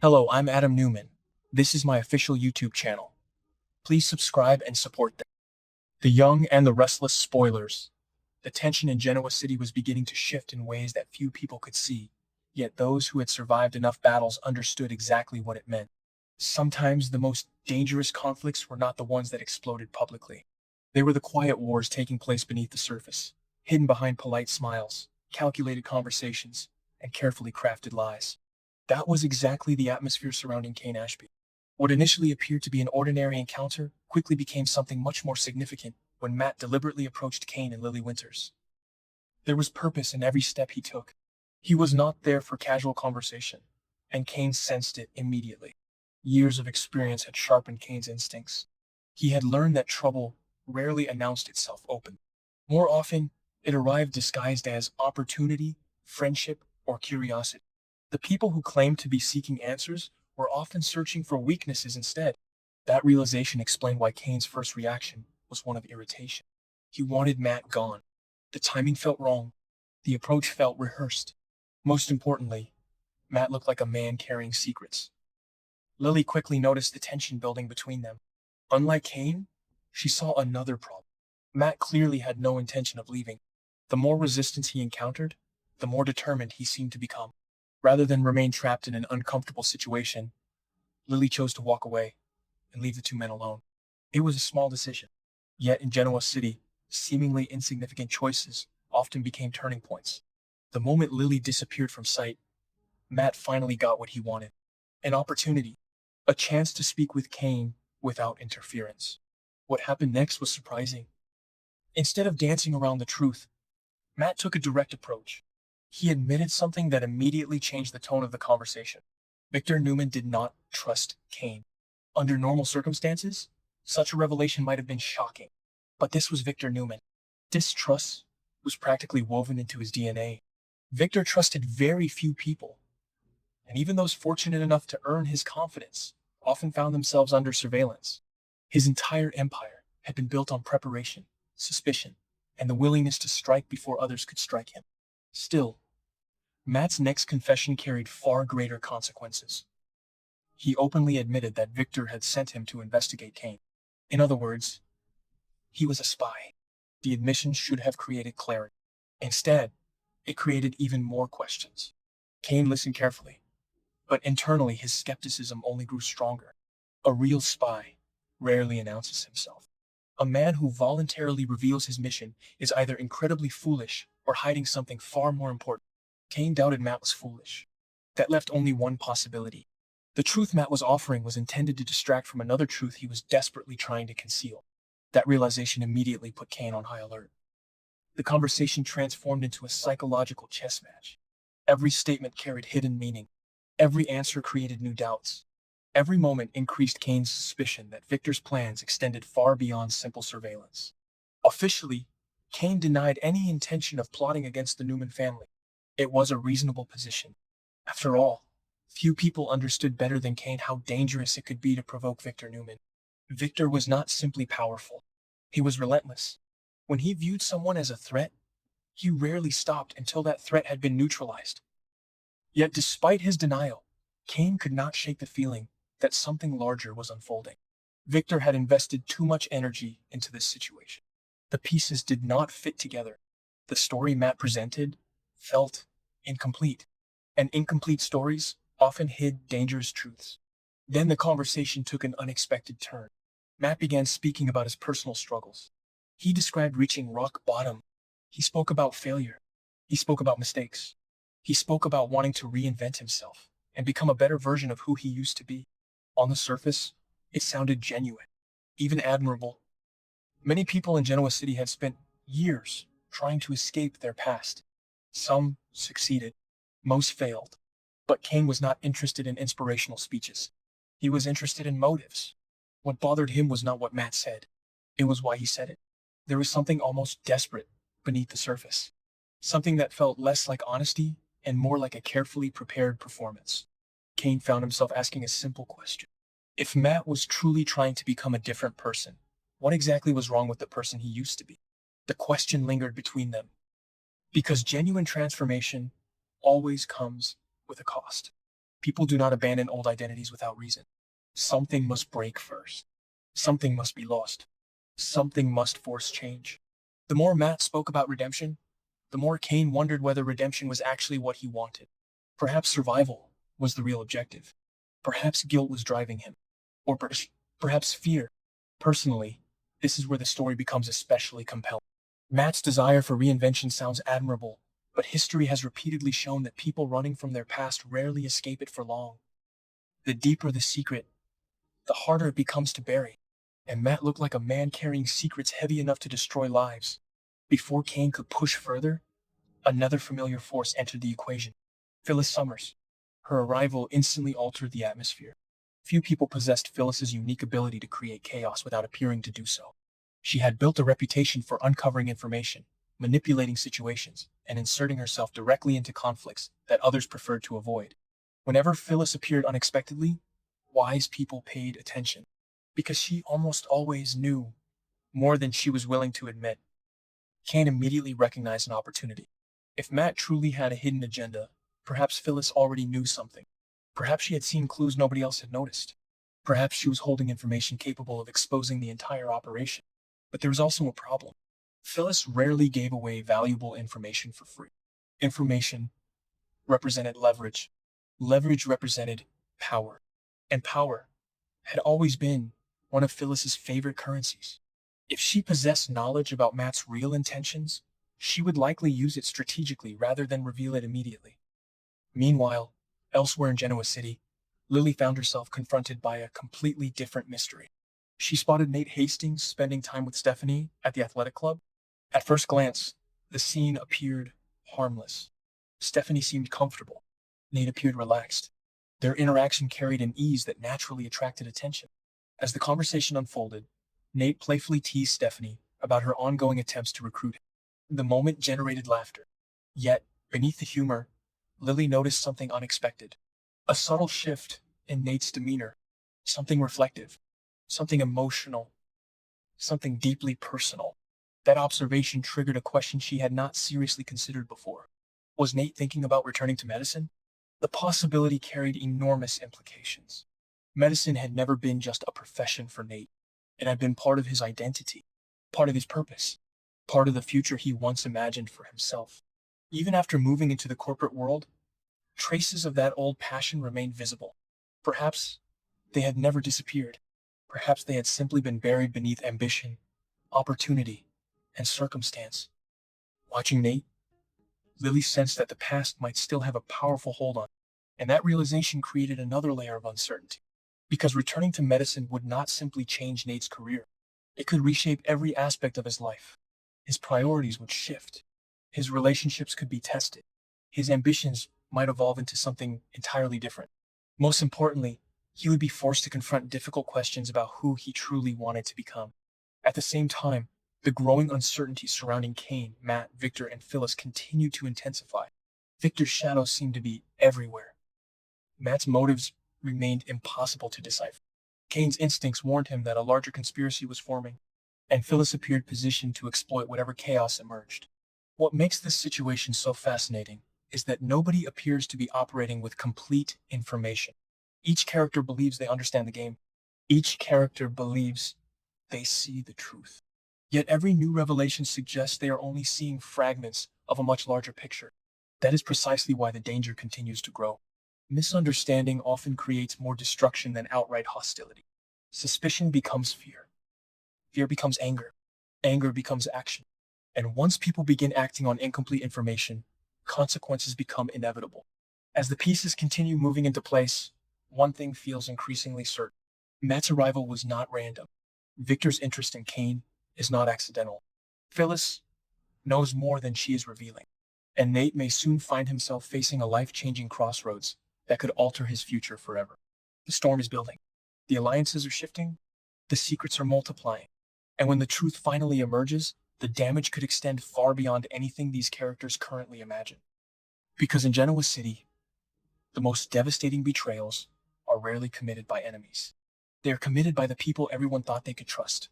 Hello, I'm Adam Newman. This is my official YouTube channel. Please subscribe and support them. The young and the restless spoilers. The tension in Genoa City was beginning to shift in ways that few people could see, yet those who had survived enough battles understood exactly what it meant. Sometimes the most dangerous conflicts were not the ones that exploded publicly. They were the quiet wars taking place beneath the surface, hidden behind polite smiles, calculated conversations, and carefully crafted lies. That was exactly the atmosphere surrounding Kane Ashby. What initially appeared to be an ordinary encounter quickly became something much more significant when Matt deliberately approached Kane and Lily Winters. There was purpose in every step he took. He was not there for casual conversation, and Kane sensed it immediately. Years of experience had sharpened Kane's instincts. He had learned that trouble rarely announced itself open. More often, it arrived disguised as opportunity, friendship, or curiosity. The people who claimed to be seeking answers were often searching for weaknesses instead. That realization explained why Kane's first reaction was one of irritation. He wanted Matt gone. The timing felt wrong. The approach felt rehearsed. Most importantly, Matt looked like a man carrying secrets. Lily quickly noticed the tension building between them. Unlike Kane, she saw another problem. Matt clearly had no intention of leaving. The more resistance he encountered, the more determined he seemed to become. Rather than remain trapped in an uncomfortable situation, Lily chose to walk away and leave the two men alone. It was a small decision. Yet in Genoa City, seemingly insignificant choices often became turning points. The moment Lily disappeared from sight, Matt finally got what he wanted. An opportunity. A chance to speak with Kane without interference. What happened next was surprising. Instead of dancing around the truth, Matt took a direct approach. He admitted something that immediately changed the tone of the conversation. Victor Newman did not trust Kane. Under normal circumstances, such a revelation might have been shocking. But this was Victor Newman. Distrust was practically woven into his DNA. Victor trusted very few people, and even those fortunate enough to earn his confidence often found themselves under surveillance. His entire empire had been built on preparation, suspicion, and the willingness to strike before others could strike him. Still, Matt's next confession carried far greater consequences. He openly admitted that Victor had sent him to investigate Kane. In other words, he was a spy. The admission should have created clarity. Instead, it created even more questions. Kane listened carefully, but internally his skepticism only grew stronger. A real spy rarely announces himself. A man who voluntarily reveals his mission is either incredibly foolish or hiding something far more important. Kane doubted Matt was foolish. That left only one possibility. The truth Matt was offering was intended to distract from another truth he was desperately trying to conceal. That realization immediately put Kane on high alert. The conversation transformed into a psychological chess match. Every statement carried hidden meaning. Every answer created new doubts. Every moment increased Kane's suspicion that Victor's plans extended far beyond simple surveillance. Officially, Kane denied any intention of plotting against the Newman family. It was a reasonable position. After all, few people understood better than Kane how dangerous it could be to provoke Victor Newman. Victor was not simply powerful. He was relentless. When he viewed someone as a threat, he rarely stopped until that threat had been neutralized. Yet despite his denial, Kane could not shake the feeling that something larger was unfolding. Victor had invested too much energy into this situation. The pieces did not fit together. The story Matt presented felt incomplete, and incomplete stories often hid dangerous truths. Then the conversation took an unexpected turn. Matt began speaking about his personal struggles. He described reaching rock bottom. He spoke about failure. He spoke about mistakes. He spoke about wanting to reinvent himself and become a better version of who he used to be. On the surface, it sounded genuine, even admirable. Many people in Genoa City had spent years trying to escape their past. Some succeeded, most failed. But Kane was not interested in inspirational speeches. He was interested in motives. What bothered him was not what Matt said. It was why he said it. There was something almost desperate beneath the surface. Something that felt less like honesty and more like a carefully prepared performance. Kane found himself asking a simple question. If Matt was truly trying to become a different person, what exactly was wrong with the person he used to be? The question lingered between them. Because genuine transformation always comes with a cost. People do not abandon old identities without reason. Something must break first. Something must be lost. Something must force change. The more Matt spoke about redemption, the more Kane wondered whether redemption was actually what he wanted. Perhaps survival was the real objective. Perhaps guilt was driving him. Or perhaps fear. Personally, this is where the story becomes especially compelling. Matt's desire for reinvention sounds admirable, but history has repeatedly shown that people running from their past rarely escape it for long. The deeper the secret, the harder it becomes to bury. And Matt looked like a man carrying secrets heavy enough to destroy lives. Before Kane could push further, another familiar force entered the equation. Phyllis Summers. Her arrival instantly altered the atmosphere. Few people possessed Phyllis's unique ability to create chaos without appearing to do so. She had built a reputation for uncovering information, manipulating situations, and inserting herself directly into conflicts that others preferred to avoid. Whenever Phyllis appeared unexpectedly, wise people paid attention, because she almost always knew more than she was willing to admit. Kane immediately recognized an opportunity. If Matt truly had a hidden agenda, perhaps Phyllis already knew something. Perhaps she had seen clues nobody else had noticed. Perhaps she was holding information capable of exposing the entire operation. But there was also a problem. Phyllis rarely gave away valuable information for free. Information represented leverage. Leverage represented power. And power had always been one of Phyllis's favorite currencies. If she possessed knowledge about Matt's real intentions, she would likely use it strategically rather than reveal it immediately. Meanwhile, elsewhere in Genoa City, Lily found herself confronted by a completely different mystery. She spotted Nate Hastings spending time with Stephanie at the athletic club. At first glance, the scene appeared harmless. Stephanie seemed comfortable. Nate appeared relaxed. Their interaction carried an ease that naturally attracted attention. As the conversation unfolded, Nate playfully teased Stephanie about her ongoing attempts to recruit him. The moment generated laughter. Yet, beneath the humor, Lily noticed something unexpected. A subtle shift in Nate's demeanor. Something reflective. Something emotional. Something deeply personal. That observation triggered a question she had not seriously considered before. Was Nate thinking about returning to medicine? The possibility carried enormous implications. Medicine had never been just a profession for Nate. It had been part of his identity, part of his purpose, part of the future he once imagined for himself. Even after moving into the corporate world, traces of that old passion remained visible. Perhaps they had never disappeared. Perhaps they had simply been buried beneath ambition, opportunity, and circumstance. Watching Nate, Lily sensed that the past might still have a powerful hold on her, and that realization created another layer of uncertainty. Because returning to medicine would not simply change Nate's career. It could reshape every aspect of his life. His priorities would shift. His relationships could be tested. His ambitions might evolve into something entirely different. Most importantly, he would be forced to confront difficult questions about who he truly wanted to become. At the same time, the growing uncertainty surrounding Kane, Matt, Victor, and Phyllis continued to intensify. Victor's shadow seemed to be everywhere. Matt's motives remained impossible to decipher. Kane's instincts warned him that a larger conspiracy was forming, and Phyllis appeared positioned to exploit whatever chaos emerged. What makes this situation so fascinating is that nobody appears to be operating with complete information. Each character believes they understand the game. Each character believes they see the truth. Yet every new revelation suggests they are only seeing fragments of a much larger picture. That is precisely why the danger continues to grow. Misunderstanding often creates more destruction than outright hostility. Suspicion becomes fear. Fear becomes anger. Anger becomes action. And once people begin acting on incomplete information, consequences become inevitable. As the pieces continue moving into place, one thing feels increasingly certain. Matt's arrival was not random. Victor's interest in Kane is not accidental. Phyllis knows more than she is revealing. And Nate may soon find himself facing a life-changing crossroads that could alter his future forever. The storm is building. The alliances are shifting. The secrets are multiplying. And when the truth finally emerges, the damage could extend far beyond anything these characters currently imagine. Because in Genoa City, the most devastating betrayals are rarely committed by enemies. They are committed by the people everyone thought they could trust.